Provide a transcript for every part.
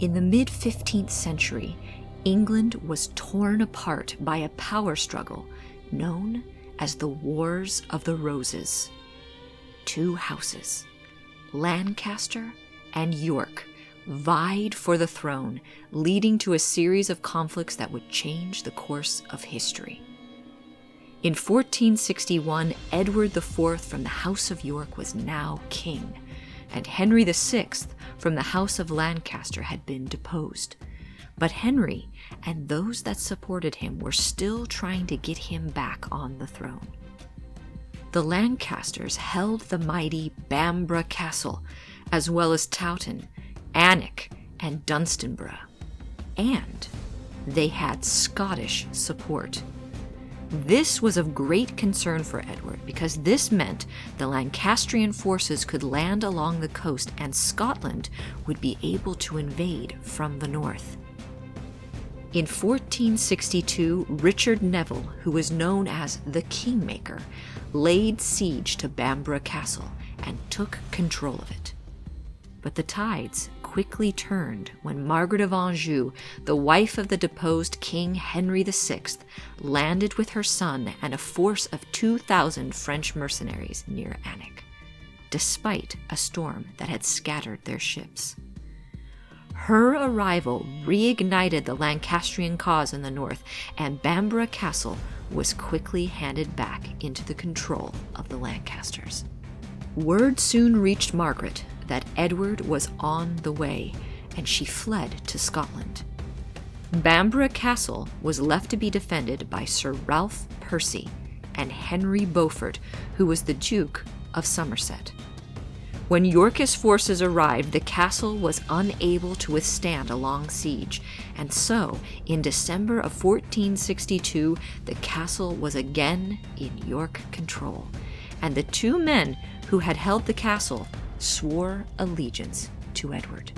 In the mid-15th century, England was torn apart by a power struggle known as the Wars of the Roses. Two houses, Lancaster and York, vied for the throne, leading to a series of conflicts that would change the course of history. In 1461, Edward IV from the House of York was now king, and Henry VI from the House of Lancaster had been deposed. But Henry and those that supported him were still trying to get him back on the throne. The Lancasters held the mighty Bamburgh Castle, as well as Towton, Alnwick, and Dunstanburgh. And they had Scottish support. This was of great concern for Edward because this meant the Lancastrian forces could land along the coast and Scotland would be able to invade from the north. In 1462, Richard Neville, who was known as the Kingmaker, laid siege to Bamburgh Castle and took control of it. But the tides quickly turned when Margaret of Anjou, the wife of the deposed King Henry VI, landed with her son and a force of 2,000 French mercenaries near Alnwick, despite a storm that had scattered their ships. Her arrival reignited the Lancastrian cause in the north, and Bamburgh Castle was quickly handed back into the control of the Lancasters. Word soon reached Margaret that Edward was on the way, and she fled to Scotland. Bamburgh Castle was left to be defended by Sir Ralph Percy and Henry Beaufort, who was the Duke of Somerset. When Yorkist forces arrived, the castle was unable to withstand a long siege, and so, in December of 1462, the castle was again in York control, and the two men who had held the castle swore allegiance to Edward.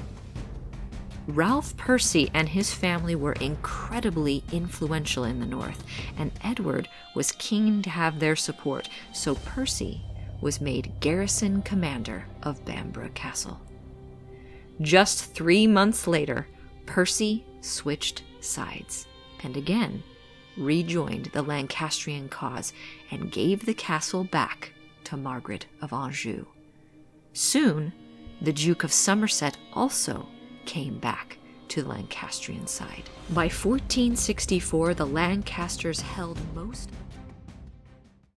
Ralph Percy and his family were incredibly influential in the north, and Edward was keen to have their support, so Percy was made garrison commander of Bamburgh Castle. Just 3 months later, Percy switched sides and again rejoined the Lancastrian cause and gave the castle back to Margaret of Anjou. Soon, the Duke of Somerset also came back to the Lancastrian side. By 1464, the Lancasters held most